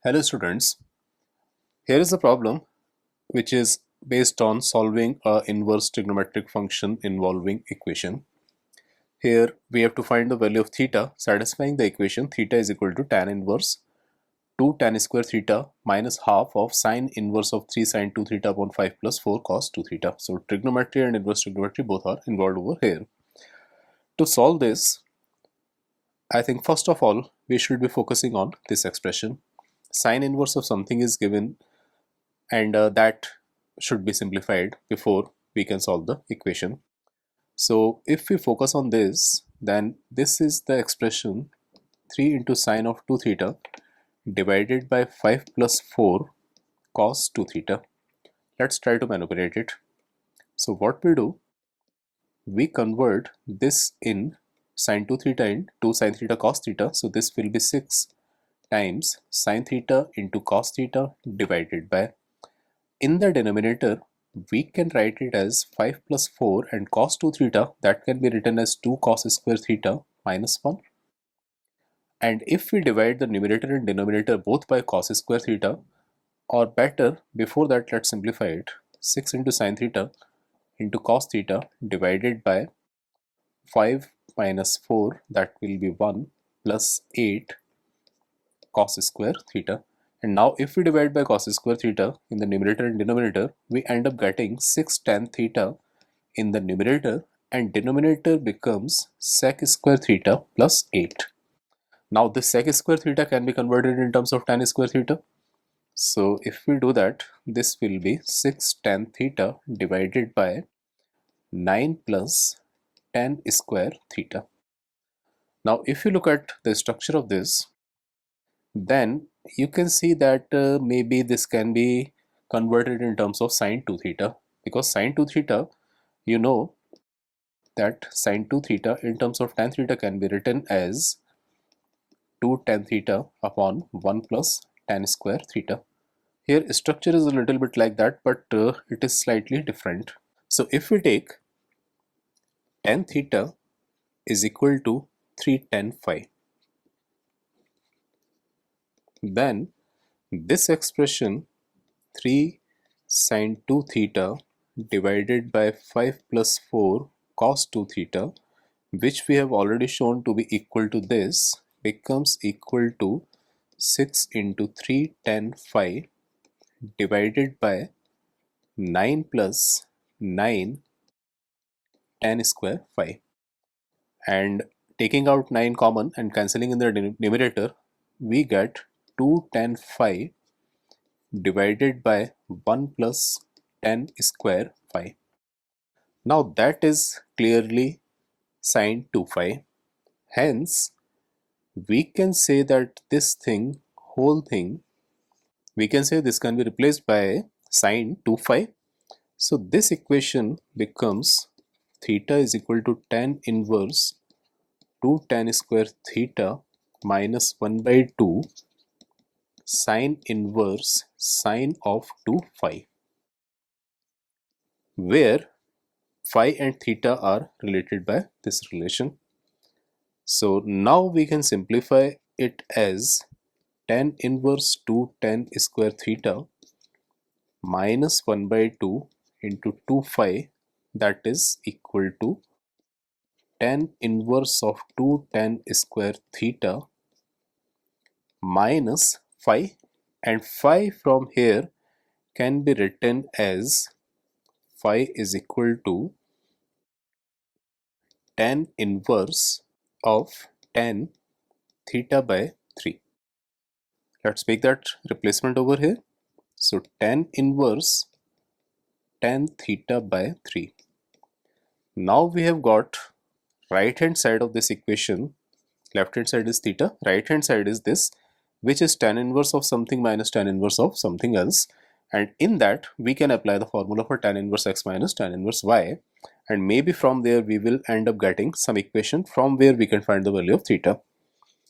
Hello students, here is a problem which is based on solving a inverse trigonometric function involving equation. Here we have to find the value of theta satisfying the equation theta is equal to tan inverse 2 tan square theta minus half of sine inverse of 3 sine 2 theta upon 5 plus 4 cos 2 theta. So trigonometry and inverse trigonometry both are involved over here. To solve this, I think first of all we should be focusing on this expression. Sine inverse of something is given and that should be simplified before we can solve the equation. So if we focus on this, then this is the expression 3 into sine of 2 theta divided by 5 plus 4 cos 2 theta. Let's try to manipulate it. So what we do, we convert this in sine 2 theta in 2 sine theta cos theta. So this will be 6 times sine theta into cos theta divided by, in the denominator we can write it as 5 plus 4 and cos 2 theta, that can be written as 2 cos square theta minus 1. And if we divide the numerator and denominator both by cos square theta, or better, before that let's simplify it, 6 into sine theta into cos theta divided by 5 minus 4, that will be 1 plus 8 cos square theta. And now if we divide by cos square theta in the numerator and denominator, we end up getting 6 tan theta in the numerator and denominator becomes sec square theta plus 8. Now this sec square theta can be converted in terms of tan square theta. So if we do that, this will be 6 tan theta divided by 9 plus tan square theta. Now if you look at the structure of this, then you can see that maybe this can be converted in terms of sine 2 theta, because sine 2 theta, you know that sine 2 theta in terms of tan theta can be written as 2 tan theta upon 1 plus tan square theta. Here structure is a little bit like that, but it is slightly different. So if we take tan theta is equal to 3 tan phi, then this expression 3 sine 2 theta divided by 5 plus 4 cos 2 theta, which we have already shown to be equal to this, becomes equal to 6 into 3 tan phi divided by 9 plus 9 tan square phi. And taking out 9 common and cancelling in the numerator, we get 2 tan phi divided by 1 plus tan square phi. Now that is clearly sine 2 phi. Hence, we can say that this thing, whole thing, we can say this can be replaced by sine 2 phi. So this equation becomes theta is equal to tan inverse 2 tan square theta minus 1 by 2 sine inverse sine of 2 phi, where phi and theta are related by this relation. So now we can simplify it as tan inverse 2 tan square theta minus 1 by 2 into 2 phi, that is equal to tan inverse of 2 tan square theta minus phi, and phi from here can be written as phi is equal to tan inverse of tan theta by 3. Let's make that replacement over here. So tan inverse tan theta by 3. Now we have got right hand side of this equation, left hand side is theta, right hand side is this, which is tan inverse of something minus tan inverse of something else, and in that we can apply the formula for tan inverse x minus tan inverse y, and maybe from there we will end up getting some equation from where we can find the value of theta.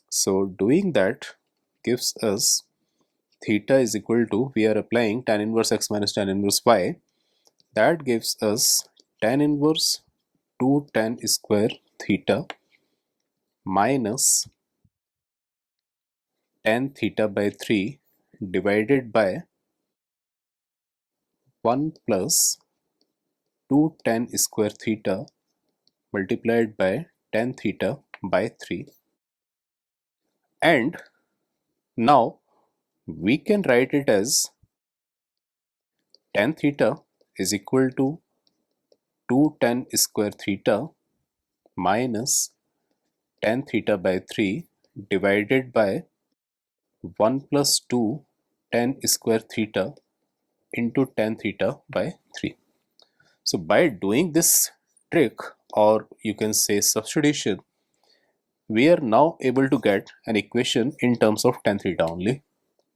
So doing that gives us theta is equal to, we are applying tan inverse x minus tan inverse y, that gives us tan inverse 2 tan square theta minus tan theta by 3 divided by 1 plus 2 tan square theta multiplied by tan theta by 3. And now we can write it as tan theta is equal to 2 tan square theta minus tan theta by 3 divided by 1 plus 2 tan square theta into tan theta by 3. So by doing this trick, or you can say substitution, we are now able to get an equation in terms of tan theta only,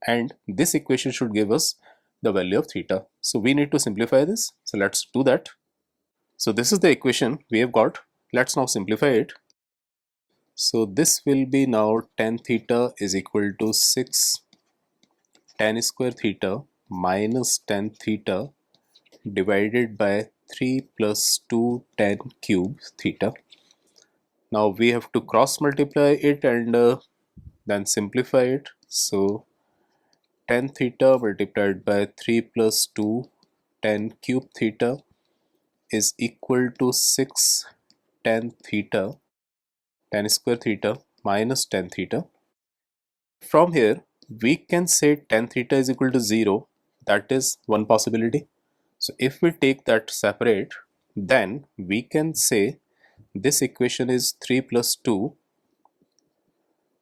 and this equation should give us the value of theta. So we need to simplify this. So let's do that. So this is the equation we have got. Let's now simplify it. So this will be now tan theta is equal to 6 tan square theta minus tan theta divided by 3 plus 2 tan cube theta. Now we have to cross multiply it and then simplify it. So tan theta multiplied by 3 plus 2 tan cube theta is equal to 6 tan theta tan square theta minus tan theta. From here we can say tan theta is equal to 0. That is one possibility. So if we take that separate, then we can say this equation is 3 plus 2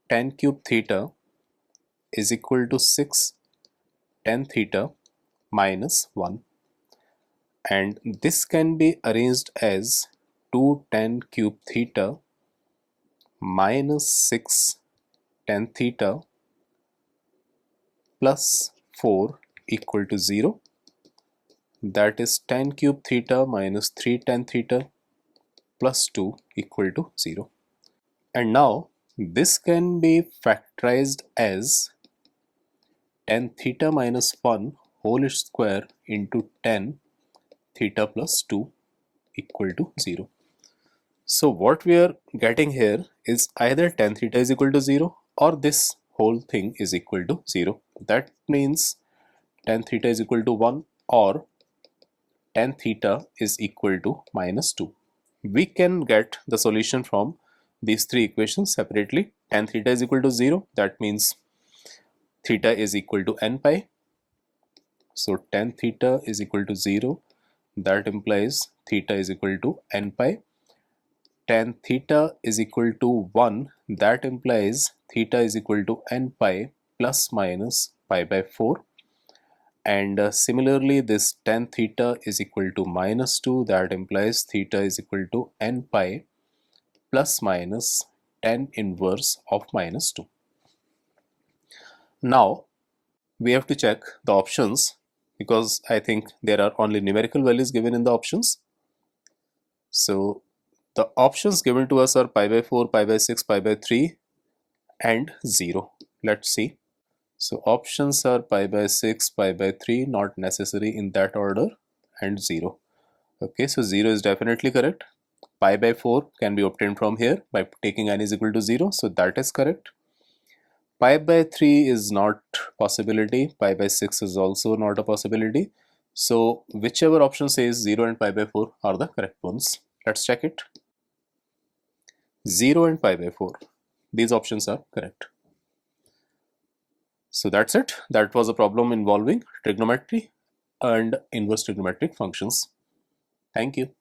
tan cube theta is equal to 6 tan theta minus 1, and this can be arranged as 2 tan cube theta minus 6 tan theta plus 4 equal to 0. That is tan cube theta minus 3 tan theta plus 2 equal to 0. And now this can be factorized as tan theta minus 1 whole square into tan theta plus 2 equal to 0. So what we are getting here is either tan theta is equal to 0 or this whole thing is equal to 0. That means tan theta is equal to 1 or tan theta is equal to minus 2. We can get the solution from these three equations separately. Tan theta is equal to 0, that means theta is equal to n pi. So tan theta is equal to 0, that implies theta is equal to n pi. Tan theta is equal to 1, that implies theta is equal to n pi plus minus pi by 4. And similarly this tan theta is equal to minus 2, that implies theta is equal to n pi plus minus tan inverse of minus 2. Now we have to check the options because I think there are only numerical values given in the options. So the options given to us are pi by 4, pi by 6, pi by 3 and 0. Let's see. So options are pi by 6, pi by 3, not necessary in that order, and 0. Okay, so 0 is definitely correct. Pi by 4 can be obtained from here by taking n is equal to 0, so that is correct. Pi by 3 is not possibility, pi by 6 is also not a possibility. So whichever option says 0 and pi by 4 are the correct ones. Let's check it. 0 and pi by 4. These options are correct. So that's it. That was a problem involving trigonometry and inverse trigonometric functions. Thank you.